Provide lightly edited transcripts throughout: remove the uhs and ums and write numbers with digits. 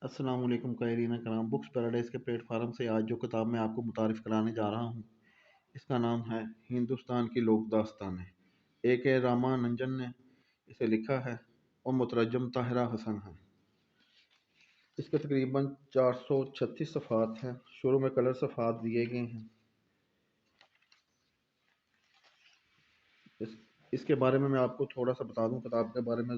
अस्सलाम वालेकुम कायरीन कराम। बुक्स पैराडाइज के प्लेटफार्म से आज जो किताब मैं आपको मुतारिफ़ कराने जा रहा हूँ, इसका नाम है हिंदुस्तान की लोक दास्तानें। A.K. रामानंजन ने इसे लिखा है और मुतरजम ताहिरा हसन है। इसके तकरीबन 436 सफ़ात हैं। शुरू में कलर सफ़ात दिए गए हैं। इसके बारे में मैं आपको थोड़ा सा बता दूं। किताब के बारे में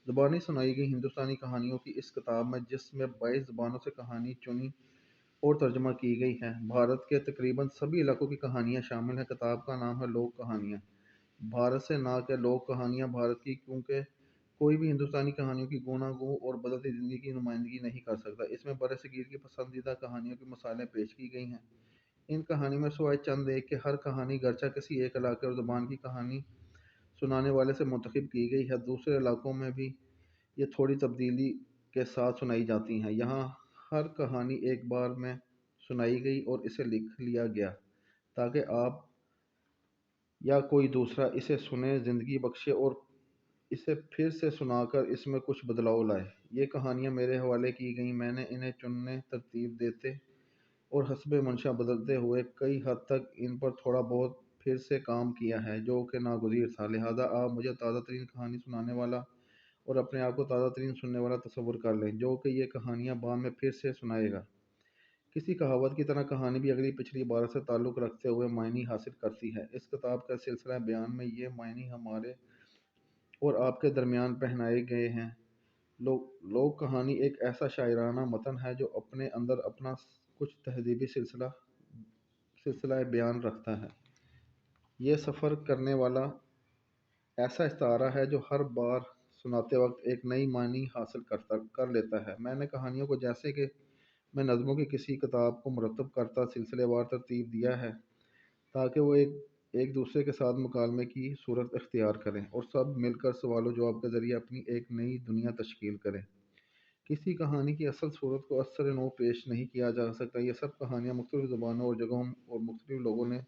ज़ुबानी सुनाई गई हिंदुस्तानी कहानियों की इस किताब में, जिसमें 22 ज़ुबानों से कहानी चुनी और तर्जुमा की गई है। भारत के तकरीबन सभी इलाकों की कहानियाँ शामिल हैं। किताब का नाम है लोक कहानियाँ। भारत से ना के लोक कहानियाँ भारत की, क्योंकि कोई भी हिंदुस्तानी कहानियों की गूनागू और बदलती ज़िंदगी की नुमाइंदगी नहीं कर सकता। इसमें बरसगीर की पसंदीदा कहानियों की मिसालें पेश की गई हैं। इन कहानी में सिवाय चंद एक के हर कहानी गर्चा किसी एक इलाके और ज़ुबान की कहानी सुनाने वाले से मुंतखब की गई है। दूसरे इलाकों में भी ये थोड़ी तब्दीली के साथ सुनाई जाती हैं। यहाँ हर कहानी एक बार में सुनाई गई और इसे लिख लिया गया ताकि आप या कोई दूसरा इसे सुने, ज़िंदगी बख्शे और इसे फिर से सुनाकर इसमें कुछ बदलाव लाए। ये कहानियाँ मेरे हवाले की गई। मैंने इन्हें चुनने, तरतीब देते और हस्बे मंशा बदलते हुए कई हद तक इन पर थोड़ा बहुत फिर से काम किया है, जो कि नागुज़ीर था। लिहाजा आप मुझे ताज़ा तरीन कहानी सुनाने वाला और अपने आप को ताज़ा तरीन सुनने वाला तस्वुर कर लें, जो कि ये कहानियाँ बाद में फिर से सुनाएगा। किसी कहावत की तरह कहानी भी अगली पिछली इबारत से ताल्लुक़ रखते हुए मायने हासिल करती है। इस किताब का सिलसिला बयान में ये मायने हमारे और आपके दरमियान पहनाए गए हैं। लोक कहानी एक ऐसा शायराना मतन है जो अपने अंदर अपना कुछ तहज़ीबी सिलसिला बयान रखता है। ये सफ़र करने वाला ऐसा इस्तारा है जो हर बार सुनाते वक्त एक नई मानी हासिल कर लेता है। मैंने कहानियों को जैसे कि मैं नज़मों की किसी किताब को मुरतब करता सिलसिलेवार तरतीब दिया है, ताकि वो एक दूसरे के साथ मुकालमे की सूरत इख्तियार करें और सब मिलकर सवाल जवाब के ज़रिए अपनी एक नई दुनिया तश्कील करें। किसी कहानी की असल सूरत को असर नो पेश नहीं किया जा सकता। ये सब कहानियाँ मुख्तलिफ़ ज़ुबानों और जगहों और मुख्तलिफ़ लोगों ने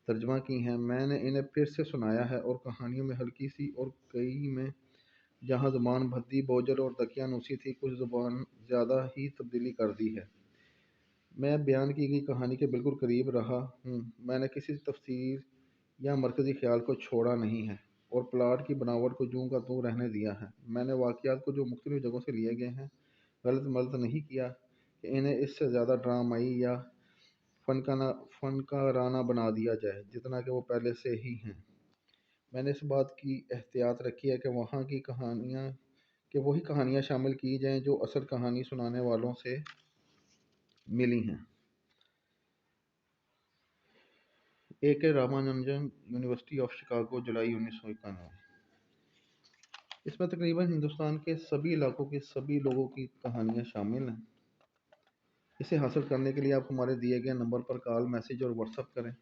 तर्जमा की हैं। मैंने इन्हें फिर से सुनाया है और कहानियों में हल्की सी और कई में जहाँ ज़ुबान भद्दी, बोझल और दकियानूसी थी, कुछ ज़ुबान ज़्यादा ही तब्दीली कर दी है। मैं बयान की गई कहानी के बिल्कुल करीब रहा हूँ। मैंने किसी तफसीर या मरकज़ी ख़्याल को छोड़ा नहीं है और प्लाट की बनावट को यूं का त्यों रहने दिया है। मैंने वाक़यात को जो मुख्तलिफ़ जगहों से लिए गए हैं गलत मलत नहीं किया कि इन्हें इससे ज़्यादा ड्रामाई या फ़नकाराना बना दिया जाए जितना कि वो पहले से ही हैं। मैंने इस बात की एहतियात रखी है कि वहाँ की कहानियाँ कि वही कहानियाँ शामिल की जाएँ जो असल कहानी सुनाने वालों से मिली हैं। A.K. रामानंजन, यूनिवर्सिटी ऑफ शिकागो, जुलाई 1991। इसमें तकरीबन हिंदुस्तान के सभी इलाकों के सभी लोगों की कहानियाँ शामिल हैं। इसे हासिल करने के लिए आप हमारे दिए गए नंबर पर कॉल, मैसेज और व्हाट्सएप करें।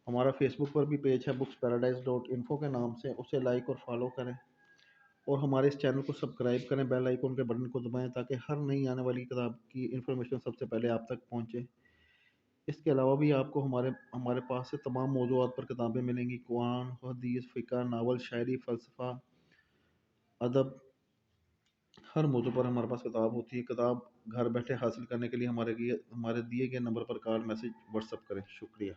हमारा फेसबुक पर भी पेज है booksparadise.info के नाम से, उसे लाइक और फॉलो करें और हमारे इस चैनल को सब्सक्राइब करें। बेल आइकन के बटन को दबाएं ताकि हर नई आने वाली किताब की इन्फॉर्मेशन सबसे पहले आप तक पहुंचे। इसके अलावा भी आपको हमारे हमारे पास से तमाम मौज़ूआत पर किताबें मिलेंगी। कुरान, हदीस, फ़िक़्ह, नावल, शायरी, फ़लसफ़ा, अदब, हर मौजू पर हमारे पास किताब होती है। किताब घर बैठे हासिल करने के लिए हमारे दिए गए नंबर पर कॉल, मैसेज, व्हाट्सएप करें। शुक्रिया।